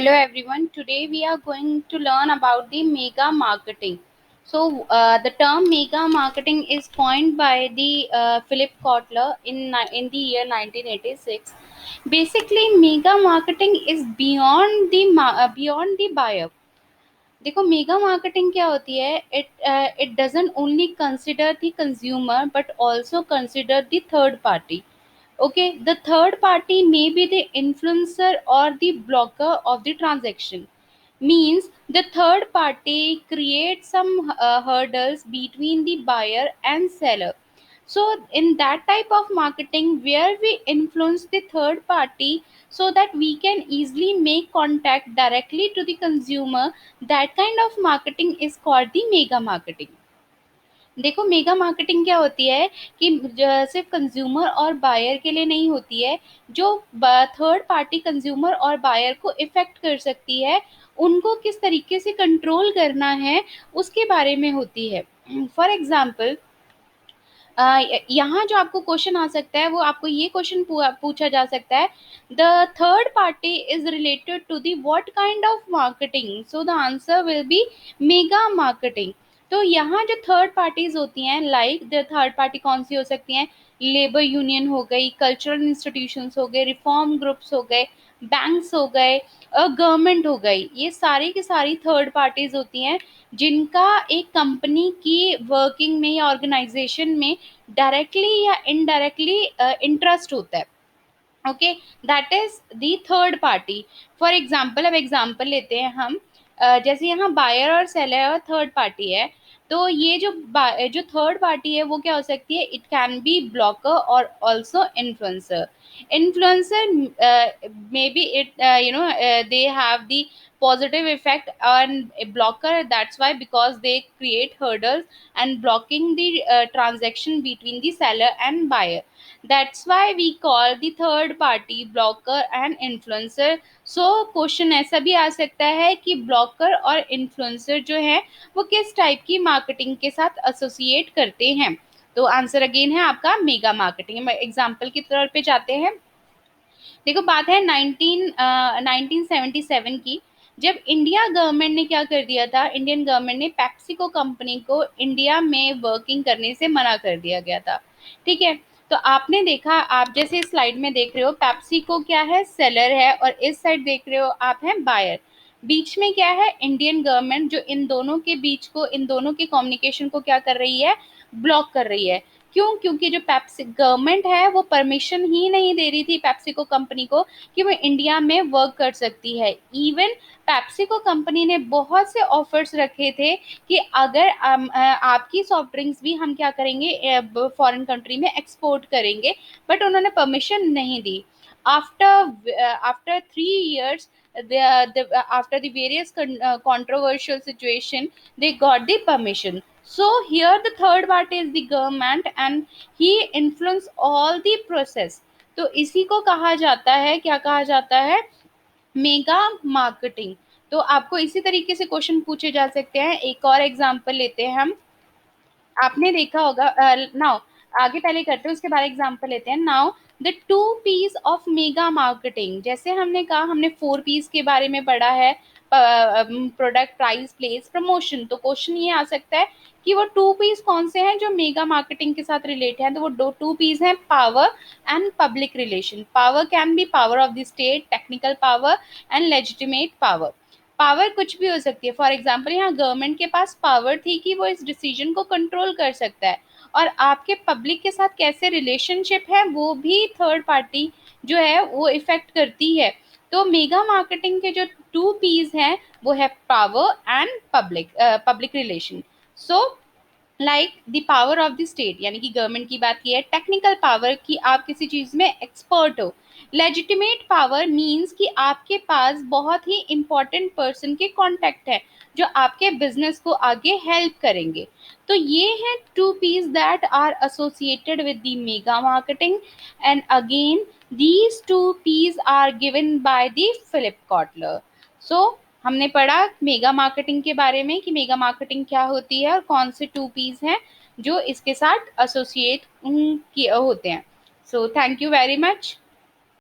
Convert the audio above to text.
Hello everyone. Today we are going to learn about the mega marketing. The term mega marketing is coined by the Philip Kotler in the year 1986. Basically, mega marketing is beyond the buyer. देखो mega marketing क्या होती है it doesn't only consider the consumer but also consider the third party. Okay, the third party may be the influencer or the blocker of the transaction. Means the third party creates some hurdles between the buyer and seller. So in that type of marketing where we influence the third party so that we can easily make contact directly to the consumer, that kind of marketing is called the mega marketing. देखो mega marketing क्या होती है कि सिर्फ consumer और buyer के लिए नहीं होती है. जो थर्ड पार्टी कंज्यूमर और बायर को इफेक्ट कर सकती है, उनको किस तरीके से कंट्रोल करना है, उसके बारे में होती है. फॉर एग्जाम्पल, यहाँ जो आपको क्वेश्चन आ सकता है वो आपको ये क्वेश्चन पूछा जा सकता है. The third party is related to the what kind of marketing, so the answer will be mega marketing. तो यहाँ जो थर्ड पार्टीज होती हैं, लाइक द थर्ड पार्टी कौन सी हो सकती हैं? लेबर यूनियन हो गई, कल्चरल इंस्टीट्यूशंस हो गए, रिफॉर्म ग्रुप्स हो गए, बैंक्स हो गए, गवर्नमेंट हो गई. ये सारी की सारी थर्ड पार्टीज होती हैं जिनका एक कंपनी की वर्किंग में या ऑर्गेनाइजेशन में डायरेक्टली या इनडायरेक्टली इंटरेस्ट होता है. Okay, that is the third party. For example, अब एग्जांपल लेते हैं हम. जैसे यहाँ बायर और सेलर और थर्ड पार्टी है, तो ये जो थर्ड पार्टी है वो क्या हो सकती है? इट कैन बी ब्लॉकर और also influencer. Influencer may be it they have the positive effect on a blocker. That's why, because they create hurdles and blocking the transaction between the seller and buyer. That's why we call the third party blocker and influencer. So question ऐसा भी आ सकता है कि blocker और influencer जो है वो किस टाइप की मार्केटिंग के साथ एसोसिएट करते हैं. तो आंसर अगेन है आपका मेगा मार्केटिंग. एग्जाम्पल की तौर पे जाते हैं. देखो बात है 1977 की, जब इंडिया गवर्नमेंट ने क्या कर दिया था, इंडियन गवर्नमेंट ने पेप्सिको कंपनी को इंडिया में वर्किंग करने से मना कर दिया गया था. ठीक है, तो आपने देखा, आप जैसे स्लाइड में देख रहे हो, पेप्सिको क्या है? सेलर है, और इस साइड देख रहे हो आप हैं बायर. बीच में क्या है? इंडियन गवर्नमेंट, जो इन दोनों के बीच को, इन दोनों के कम्युनिकेशन को क्या कर रही है? ब्लॉक कर रही है. क्यों? क्योंकि जो पेप्सी गवर्नमेंट है वो परमिशन ही नहीं दे रही थी पेप्सिको कंपनी को कि वो इंडिया में वर्क कर सकती है. इवन पेप्सिको कंपनी ने बहुत से ऑफर्स रखे थे कि अगर आपकी सॉफ्ट ड्रिंक्स भी हम क्या करेंगे, फॉरेन कंट्री में एक्सपोर्ट करेंगे, बट उन्होंने परमिशन नहीं दी. After 3 years, after the various controversial situation, they got the permission. So here the third party is the government and he influence all the process. तो इसी को कहा जाता है, क्या कहा जाता है? Mega marketing. तो आपको इसी तरीके से क्वेश्चन पूछे जा सकते हैं. एक और एग्जांपल लेते हैं हम. आपने देखा होगा, नाउ आगे पहले करते हैं उसके बाद एग्जांपल लेते हैं. Now the two P's of mega marketing. जैसे हमने कहा, हमने 4 पीस के बारे में पढ़ा है, प्रोडक्ट, प्राइस, प्लेस, प्रमोशन. तो क्वेश्चन ये आ सकता है कि वो 2 पीस कौन से हैं जो मेगा मार्केटिंग के साथ रिलेट हैं. तो वो 2 पीस हैं, power and public relation. Power can be power of the state, technical power and legitimate power. Power कुछ भी हो सकती है. फॉर एग्जाम्पल, यहाँ गवर्नमेंट के पास पावर थी कि वो इस डिसीजन को कंट्रोल कर सकता है, और आपके पब्लिक के साथ कैसे रिलेशनशिप है वो भी थर्ड पार्टी जो है वो इफेक्ट करती है. तो मेगा मार्केटिंग के जो 2 पीस हैं वो है power and public relation. So like the power of the state, यानी कि गवर्नमेंट की बात की है. टेक्निकल पावर कि आप किसी चीज़ में एक्सपर्ट हो. लेजिटिमेट पावर मीन्स कि आपके पास बहुत ही इंपॉर्टेंट पर्सन के कॉन्टैक्ट है जो आपके बिजनेस को आगे हेल्प करेंगे. तो ये हैं 2 Ps that are associated with the mega marketing. And again these 2 Ps are given by the Philip Kotler. So हमने पढ़ा मेगा मार्केटिंग के बारे में कि मेगा मार्केटिंग क्या होती है और कौन से 2 पीस हैं जो इसके साथ एसोसिएट होते हैं. So thank you very much.